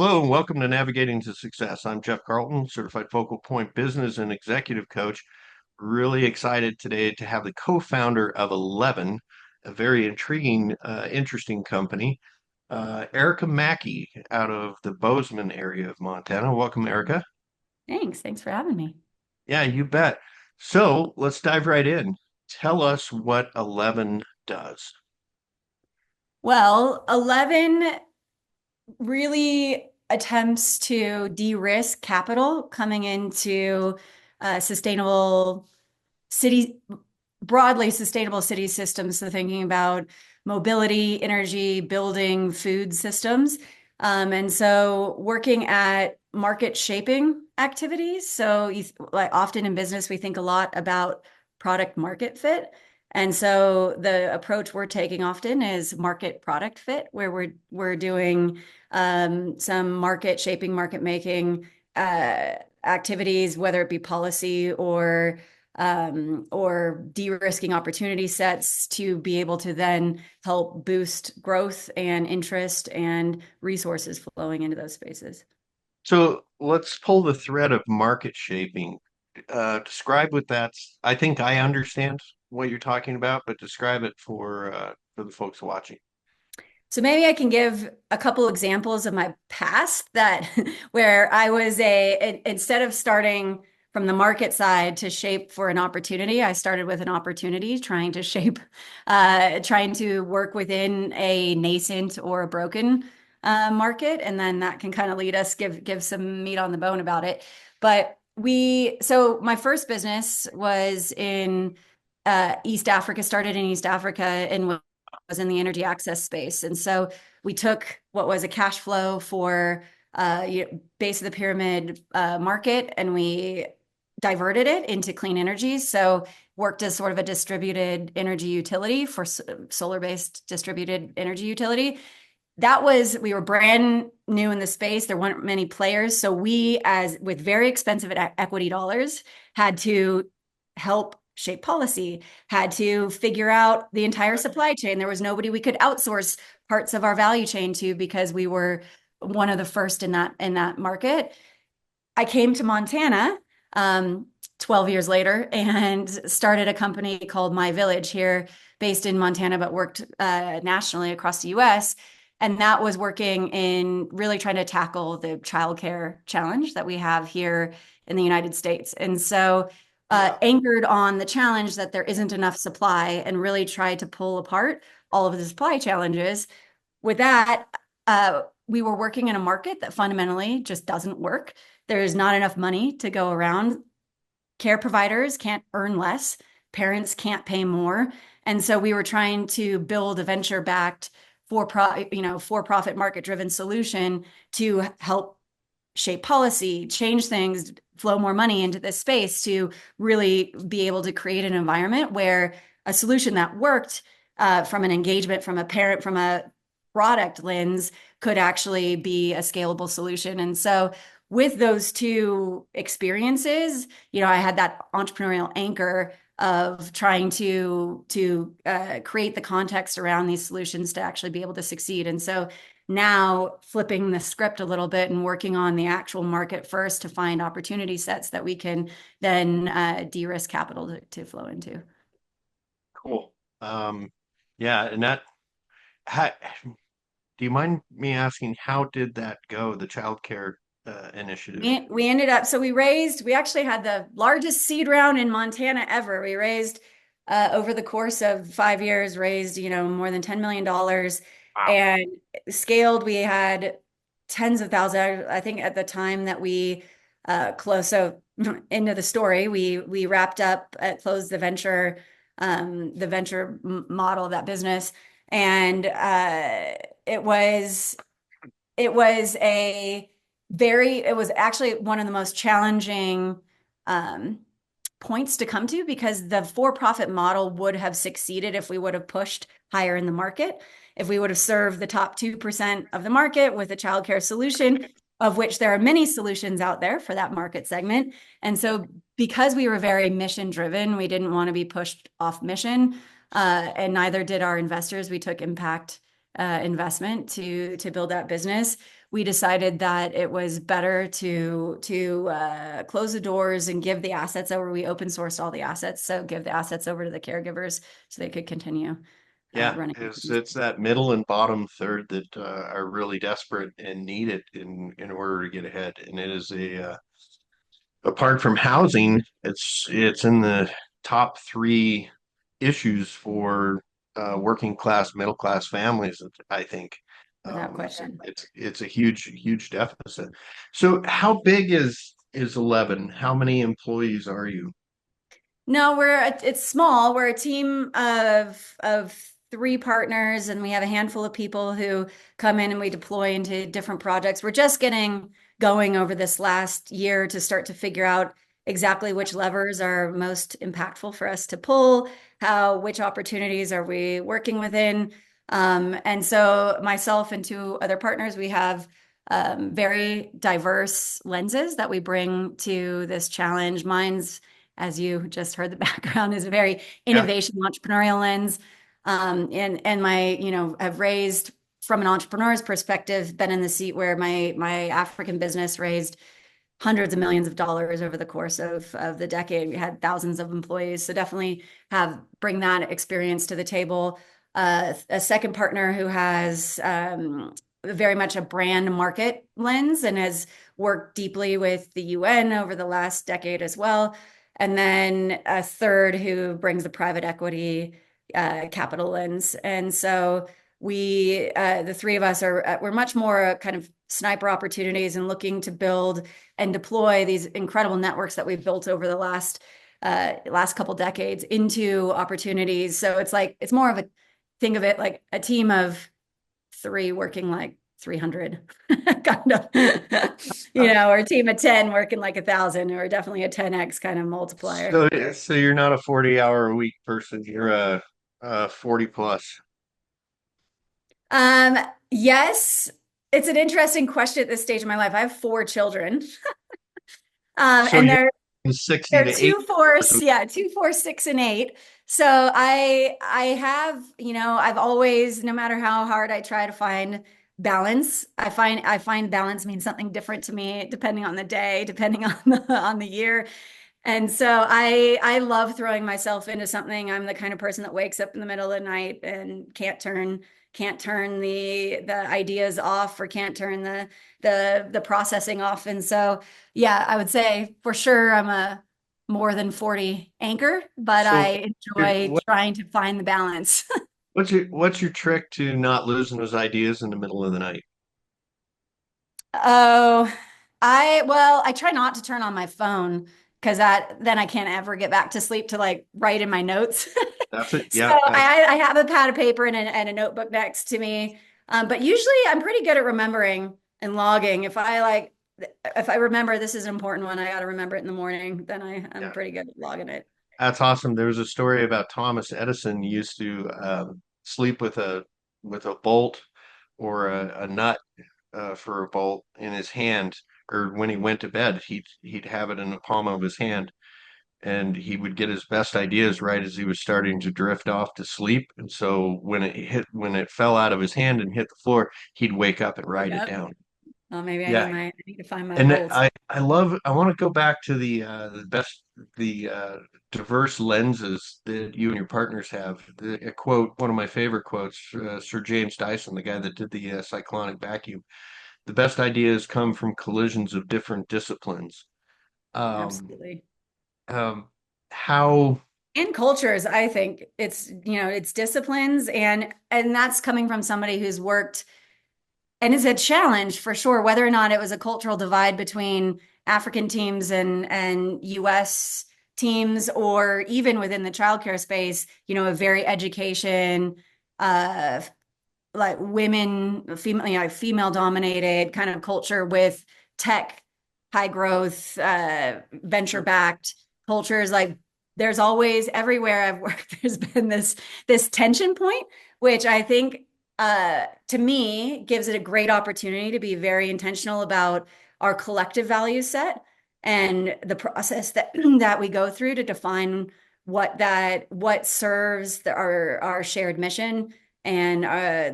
Hello and welcome to Navigating to Success. I'm Jeff Carlton, certified focal point business and executive coach. Really excited today to have the co-founder of 11, a very intriguing, interesting company, Erica Mackey out of the Bozeman area of Montana. Welcome, Erica. Thanks for having me. Yeah, you bet. So let's dive right in. Tell us what 11 does. Well, 11 really attempts to de-risk capital coming into sustainable city, broadly sustainable city systems. So thinking about mobility, energy, building, food systems. And so working at market shaping activities. So like often in business, we think a lot about product market fit. And so the approach we're taking often is market product fit, where we're doing some market shaping, market making activities, whether it be policy or de-risking opportunity sets to be able to then help boost growth and interest and resources flowing into those spaces. So let's pull the thread of market shaping. Describe what that's. I think I understand what you're talking about, but describe it for the folks watching. So maybe I can give a couple examples of my past that where I was instead of starting from the market side to shape for an opportunity, I started with an opportunity trying to shape, trying to work within a nascent or a broken market. And then that can kind of lead us, give some meat on the bone about it. But so my first business was in East Africa, started in East Africa and was in the energy access space. And so we took what was a cash flow for base of the pyramid market and we diverted it into clean energy. So worked as sort of a distributed energy utility for solar-based distributed energy utility. We were brand new in the space. There weren't many players. So we, as with very expensive equity dollars, had to help shape policy, had to figure out the entire supply chain. There was nobody we could outsource parts of our value chain to because we were one of the first in that market. I came to Montana 12 years later and started a company called My Village here, based in Montana, but worked nationally across the US. And that was working in really trying to tackle the childcare challenge that we have here in the United States. And so Yeah. anchored on the challenge that there isn't enough supply and really tried to pull apart all of the supply challenges. With that, we were working in a market that fundamentally just doesn't work. There's not enough money to go around. Care providers can't earn less. Parents can't pay more. And so we were trying to build a venture-backed for-profit market-driven solution to help shape policy, change things, flow more money into this space to really be able to create an environment where a solution that worked from an engagement, from a parent, from a product lens could actually be a scalable solution. And so with those two experiences, I had that entrepreneurial anchor of trying to create the context around these solutions to actually be able to succeed. And so now flipping the script a little bit and working on the actual market first to find opportunity sets that we can then de-risk capital to flow into. Cool. Yeah, and ha, do you mind me asking how did that go, the childcare initiative? We ended up, so we actually had the largest seed round in Montana ever. We raised, over the course of 5 years, raised, more than $10 million Wow. and scaled. We had tens of thousands. I think at the time that we closed, so into the story, we wrapped up, closed the venture model of that business. And it was actually one of the most challenging um, points to come to because the for-profit model would have succeeded if we would have pushed higher in the market, if we would have served the top 2% of the market with a childcare solution, of which there are many solutions out there for that market segment. And so because we were very mission driven, we didn't want to be pushed off mission, and neither did our investors. We took impact investment to build that business. we decided that it was better to close the doors and give the assets over. We open sourced all the assets, so give the assets over to the caregivers so they could continue Yeah, running. it's that middle and bottom third that are really desperate and need it in order to get ahead. And it is a apart from housing, it's in the top three issues for working class, middle class families. I think Without question. it's a huge deficit. So, how big is 11? How many employees are you? No, it's small. We're a team of three partners, and we have a handful of people who come in and we deploy into different projects. We're just getting going over this last year to start to figure out exactly which levers are most impactful for us to pull, which opportunities are we working within. And so myself and two other partners, we have very diverse lenses that we bring to this challenge. Mine's, as you just heard, the background is a very Yeah, innovation entrepreneurial lens. And my, I've raised from an entrepreneur's perspective, been in the seat where my African business raised hundreds of millions of dollars over the course of the decade. We had thousands of employees. So definitely have bring that experience to the table. A second partner who has very much a brand market lens and has worked deeply with the UN over the last decade as well. And then a third who brings the private equity capital lens. And so the three of us we're much more kind of sniper opportunities and looking to build and deploy these incredible networks that we've built over the last couple decades into opportunities. So it's more of a think of it like a team of three working like 300 kind of, or a team of 10 working like 1,000, or definitely a 10x kind of multiplier. so you're not a 40-hour a week person. You're a 40 plus. Um, yes, it's an interesting question at this stage of my life. I have four children, So and you're they're in 60 they're to 80 two, four, hours a week. yeah, 2, 4, 6, and 8. So I have, I've always, no matter how hard I try to find balance, I find balance means something different to me depending on the day, depending on the year. And so I love throwing myself into something. I'm the kind of person that wakes up in the middle of the night and can't turn the ideas off, or can't turn the processing off. And so yeah, I would say for sure I'm a more than 40 anchor, but So I enjoy trying to find the balance. what's your trick to not losing those ideas in the middle of the night? Oh, I try not to turn on my phone because then I can't ever get back to sleep to like write in my notes. That's it. So Yeah, I have a pad of paper and a notebook next to me. But usually I'm pretty good at remembering and logging. If I remember this is an important one, I got to remember it in the morning, then I'm yeah. pretty good at logging it. That's awesome. There was a story about Thomas Edison used to sleep with a bolt or a nut for a bolt in his hand, or when he went to bed, he'd have it in the palm of his hand, and he would get his best ideas right as he was starting to drift off to sleep. And so when it fell out of his hand and hit the floor, he'd wake up and Wake write it up. down. Well, maybe Yeah, I need to find my and bolts. I want to go back to the diverse lenses that you and your partners have. A quote, one of my favorite quotes, Sir James Dyson, the guy that did the cyclonic vacuum. The best ideas come from collisions of different disciplines. Um, Absolutely. um, how And cultures, I think it's disciplines, and that's coming from somebody who's worked, and it's a challenge for sure, whether or not it was a cultural divide between African teams and US teams, or even within the childcare space, a very education, uh, like female dominated kind of culture with tech, high growth, venture backed cultures. Like there's always everywhere I've worked, there's been this tension point, which I think to me gives it a great opportunity to be very intentional about our collective value set and the process that that we go through to define what serves our shared mission and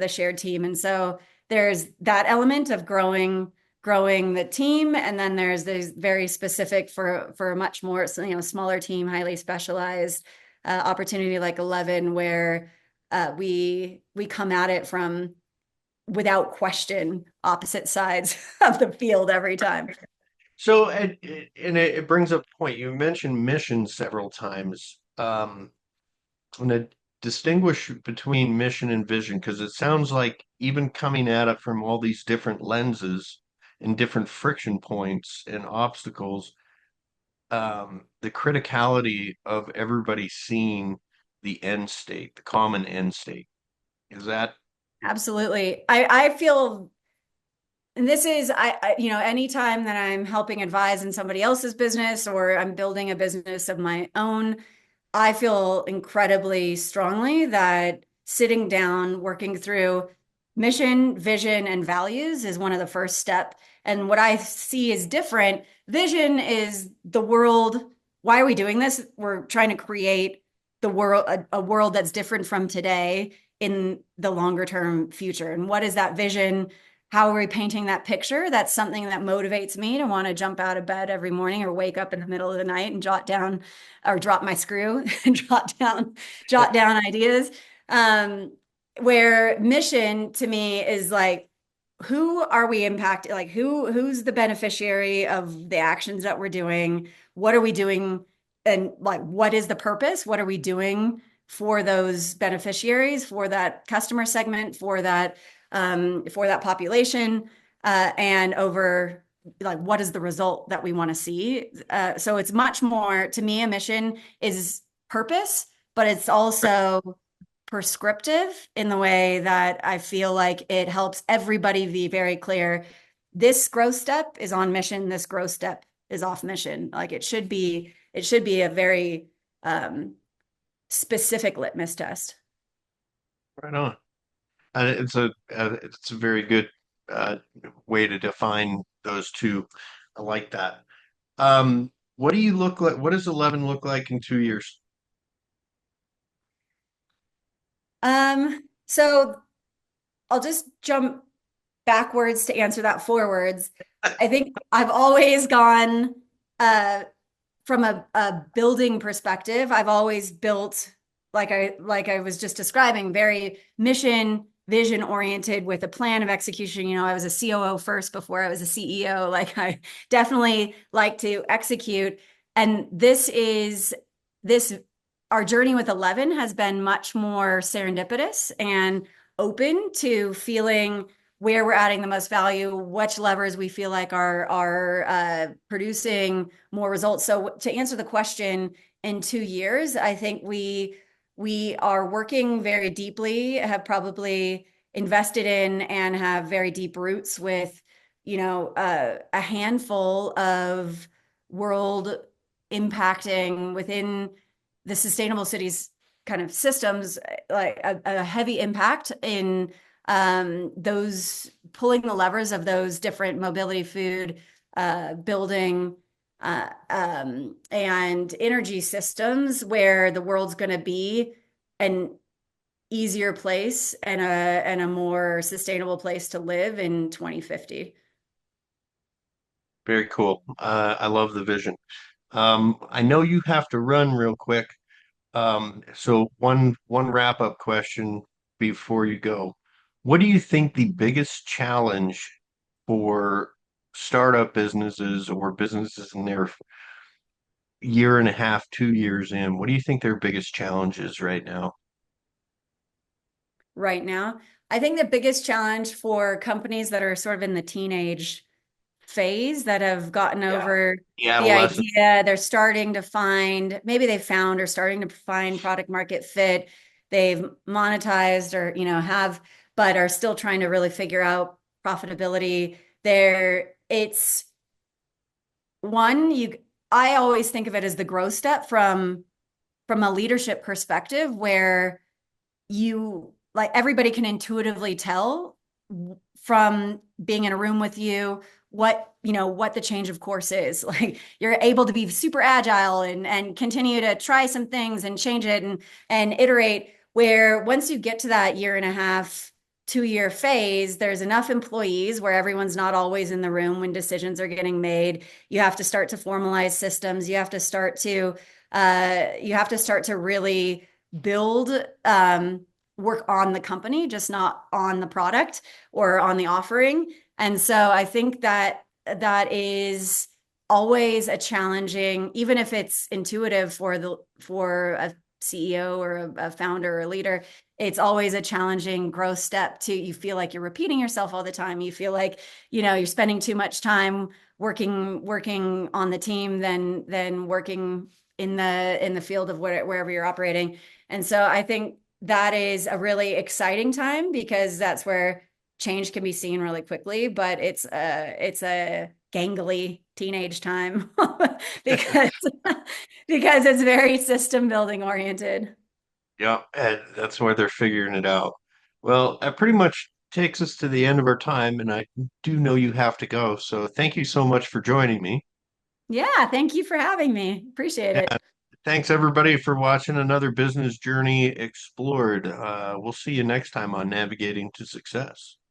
the shared team. And so there's that element of growing the team, and then there's very specific for a much more, smaller team, highly specialized opportunity like 11, where we come at it from, without question, opposite sides of the field every time. So, and it brings up a point. You mentioned mission several times. I'm going to distinguish between mission and vision because it sounds like even coming at it from all these different lenses and different friction points and obstacles, the criticality of everybody seeing the end state, the common end state. Is that Absolutely. I feel, and this is, anytime that I'm helping advise in somebody else's business or I'm building a business of my own, I feel incredibly strongly that sitting down, working through mission, vision, and values is one of the first step. And what I see is different. Vision is the world. Why are we doing this? We're trying to create the world, a world that's different from today in the longer term future. And what is that vision? How are we painting that picture? That's something that motivates me to want to jump out of bed every morning or wake up in the middle of the night and jot down or drop my screw and jot down ideas. Um, where mission to me is like, who are we impacting? Like who's the beneficiary of the actions that we're doing? What are we doing? And like, what is the purpose? What are we doing for those beneficiaries, for that customer segment, for that population, and over like what is the result that we want to see. So it's much more, to me, a mission is purpose, but it's also prescriptive in the way that I feel like it helps everybody be very clear. This growth step is on mission. This growth step is off mission. Like it should be a very specific litmus test. right on? It's a very good uh, way to define those two. I like that. What do you look like? What does 11 look like in 2 years? So I'll just jump backwards to answer that forwards. I think I've always gone from a building perspective. I've always built like I was just describing, very mission, vision oriented with a plan of execution. I was a COO first before I was a CEO. Like I definitely like to execute. And this our journey with 11 has been much more serendipitous and open to feeling where we're adding the most value, which levers we feel like are producing more results. So to answer the question, in 2 years, I think we are working very deeply, have probably invested in and have very deep roots with, a handful of world impacting within the sustainable cities kind of systems, like a heavy impact in those pulling the levers of those different mobility, food, building, and energy systems where the world's going to be an easier place and a more sustainable place to live in 2050. Very cool. I love the vision. I know you have to run real quick. So one wrap up question before you go. What do you think the biggest challenge for startup businesses or businesses in their year and a half, 2 years in, what do you think their biggest challenge is right now? Right now, I think the biggest challenge for companies that are sort of in the teenage phase, that have gotten Yeah. over The the adolescent. idea, they're starting to find, maybe they found or starting to find product market fit, they've monetized or have, but are still trying to really figure out profitability there. It's one, I always think of it as the growth step from a leadership perspective, where you, like, everybody can intuitively tell from being in a room with you what the change of course is. Like you're able to be super agile and continue to try some things and change it and iterate, where once you get to that year and a half 2-year phase, there's enough employees where everyone's not always in the room when decisions are getting made. You have to start to formalize systems. You have to start to really build work on the company, just not on the product or on the offering. And so I think that that is always a challenging, even if it's intuitive for a CEO or a founder or a leader, it's always a challenging growth step to you feel like you're repeating yourself all the time. You feel like, you're spending too much time working on the team than working in the field of wherever you're operating. And so I think that is a really exciting time because that's where change can be seen really quickly, but it's a gangly teenage time because because it's very system building oriented. Yeah, and that's why they're figuring it out. Well, that pretty much takes us to the end of our time, and I do know you have to go. So thank you so much for joining me. Yeah, thank you for having me. Appreciate Yeah, it. thanks everybody for watching another business journey explored. We'll see you next time on Navigating to Success.